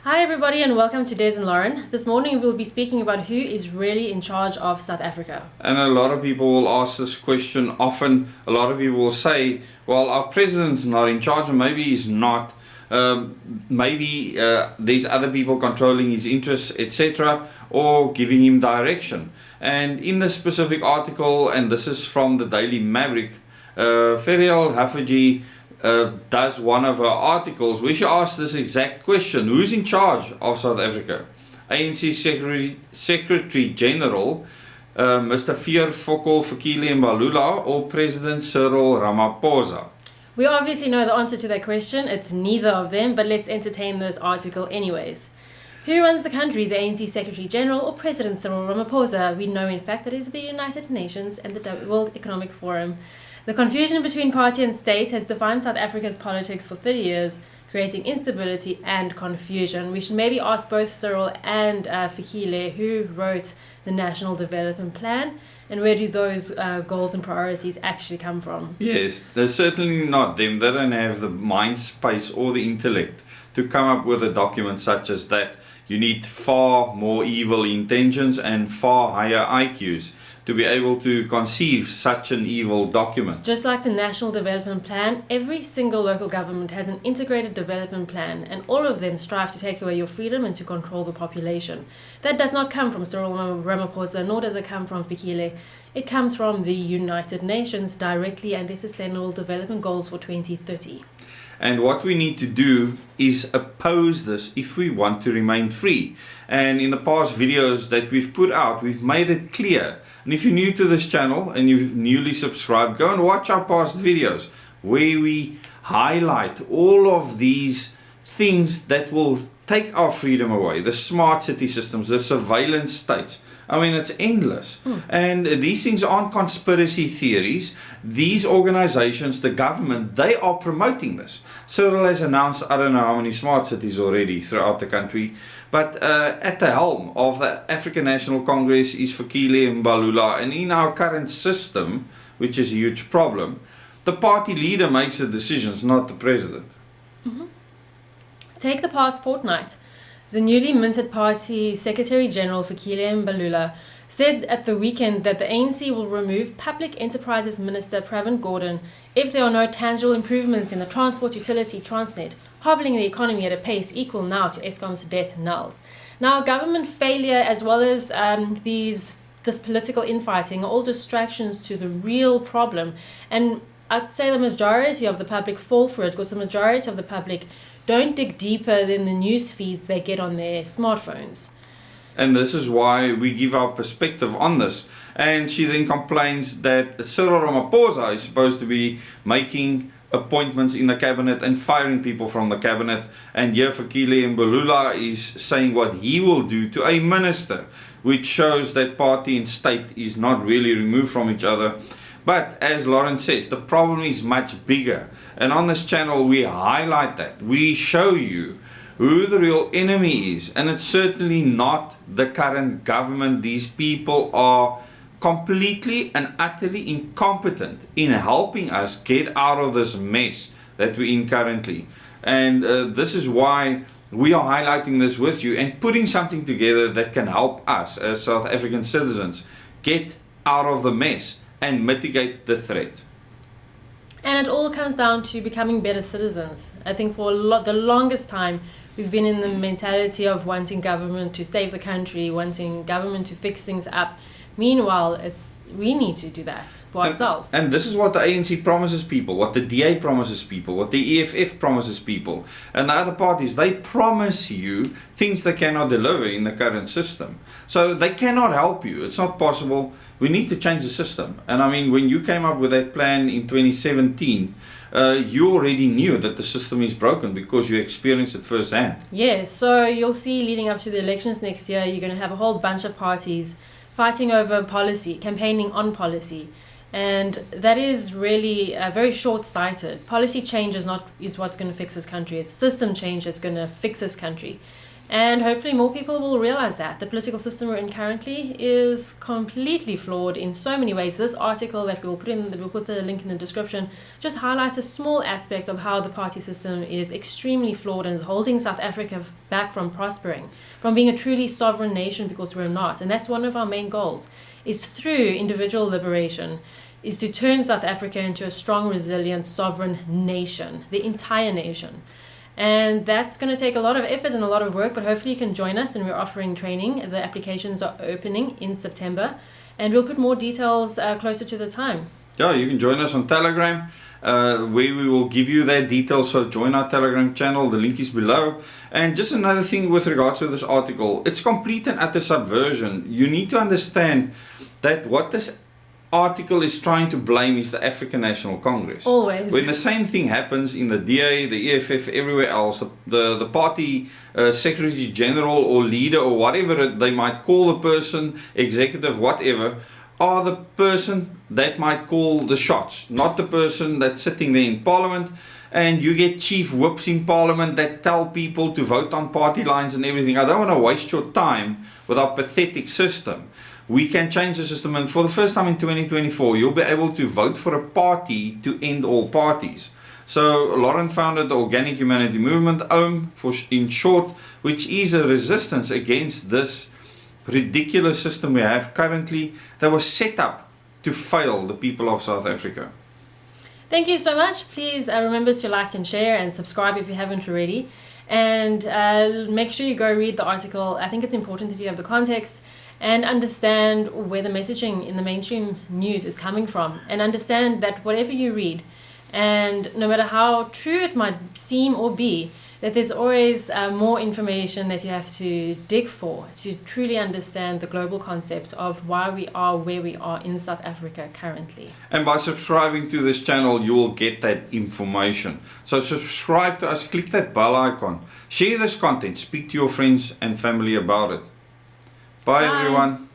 Hi everybody and welcome to Des and Lauren. This morning we'll be speaking about who is really in charge of South Africa. And a lot of people will ask this question often. A lot of people will say, well, our president's not in charge, or maybe he's not. Maybe there's other people controlling his interests, etc., or giving him direction. And in this specific article, and this is from the Daily Maverick, Ferial Haffajee does one of her articles where she asks this exact question: who's in charge of South Africa? ANC Secretary General Mr. Veer Fikile Mbalula or President Cyril Ramaphosa? We obviously know the answer to that question. It's neither of them, but let's entertain this article anyways. Who runs the country, the ANC Secretary General or President Cyril Ramaphosa? We know in fact that it is the United Nations and the World Economic Forum. The confusion between party and state has defined South Africa's politics for 30 years, creating instability and confusion. We should maybe ask both Cyril and Fikile who wrote the National Development Plan and where do those goals and priorities actually come from? Yes, they're certainly not them. They don't have the mind space or the intellect to come up with a document such as that. You need far more evil intentions and far higher IQs to be able to conceive such an evil document. Just like the National Development Plan, every single local government has an integrated development plan, and all of them strive to take away your freedom and to control the population. That does not come from Cyril Ramaphosa, nor does it come from Fikile. It comes from the United Nations directly and their Sustainable Development Goals for 2030. And what we need to do is oppose this if we want to remain free. And in the past videos that we've put out, we've made it clear. And if you're new to this channel and you've newly subscribed, go and watch our past videos where we highlight all of these things that will take our freedom away. The smart city systems, the surveillance states. I mean, it's endless. And these things aren't conspiracy theories. These organizations, the government, they are promoting this. Cyril has announced, I don't know how many smart cities already throughout the country. But at the helm of the African National Congress is Fikile Mbalula. And in our current system, which is a huge problem, the party leader makes the decisions, not the president. Take the past fortnight. The newly minted party Secretary General Fikile Mbalula said at the weekend that the ANC will remove Public Enterprises Minister Pravin Gordhan if there are no tangible improvements in the transport utility Transnet, hobbling the economy at a pace equal now to Eskom's death knells. Now, government failure as well as this political infighting are all distractions to the real problem, and I'd say the majority of the public fall for it because the majority of the public don't dig deeper than the news feeds they get on their smartphones. And this is why we give our perspective on this. And she then complains that Cyril Ramaphosa is supposed to be making appointments in the cabinet and firing people from the cabinet. And here Fikile Mbalula is saying what he will do to a minister, which shows that party and state is not really removed from each other. But as Lauren says, the problem is much bigger. And on this channel we highlight that. We show you who the real enemy is. And it's certainly not the current government. These people are completely and utterly incompetent in helping us get out of this mess that we're in currently. And this is why we are highlighting this with you and putting something together that can help us as South African citizens get out of the mess and mitigate the threat. And it all comes down to becoming better citizens. I think for the longest time, we've been in the mentality of wanting government to save the country, wanting government to fix things up. Meanwhile, we need to do that for ourselves. And this is what the ANC promises people, what the DA promises people, what the EFF promises people. And the other parties, they promise you things they cannot deliver in the current system. So they cannot help you. It's not possible. We need to change the system. And I mean, when you came up with that plan in 2017, you already knew that the system is broken because you experienced it firsthand. Yeah, so you'll see leading up to the elections next year, you're going to have a whole bunch of parties fighting over policy, campaigning on policy. And that is really very short-sighted. Policy change is what's going to fix this country. It's system change that's going to fix this country. And hopefully more people will realize that the political system we're in currently is completely flawed in so many ways. This article that we'll put the link in the description just highlights a small aspect of how the party system is extremely flawed and is holding South Africa back from prospering, from being a truly sovereign nation, because we're not. And that's one of our main goals, is through individual liberation, is to turn South Africa into a strong, resilient, sovereign nation, the entire nation. And that's going to take a lot of effort and a lot of work, but hopefully you can join us, and we're offering training. The applications are opening in September, and we'll put more details closer to the time. Yeah, you can join us on Telegram, where we will give you that details. So join our Telegram channel, the link is below. And just another thing with regards to this article, it's complete and utter subversion. You need to understand that what this article is trying to blame is the African National Congress. Always. When the same thing happens in the DA, the EFF, everywhere else, the party secretary general or leader or whatever they might call the person, executive, whatever, are the person that might call the shots, not the person that's sitting there in parliament. And you get chief whips in parliament that tell people to vote on party lines and everything. I don't want to waste your time with our pathetic system. We can change the system, and for the first time in 2024, you'll be able to vote for a party to end all parties. So Lauren founded the Organic Humanity Movement, OHM, in short, which is a resistance against this ridiculous system we have currently that was set up to fail the people of South Africa. Thank you so much. Please remember to like and share and subscribe if you haven't already. And make sure you go read the article. I think it's important that you have the context and understand where the messaging in the mainstream news is coming from, and understand that whatever you read, and no matter how true it might seem or be, that there's always more information that you have to dig for to truly understand the global concept of why we are where we are in South Africa currently. And by subscribing to this channel, you will get that information. So subscribe to us, click that bell icon, share this content, speak to your friends and family about it. Bye. Everyone.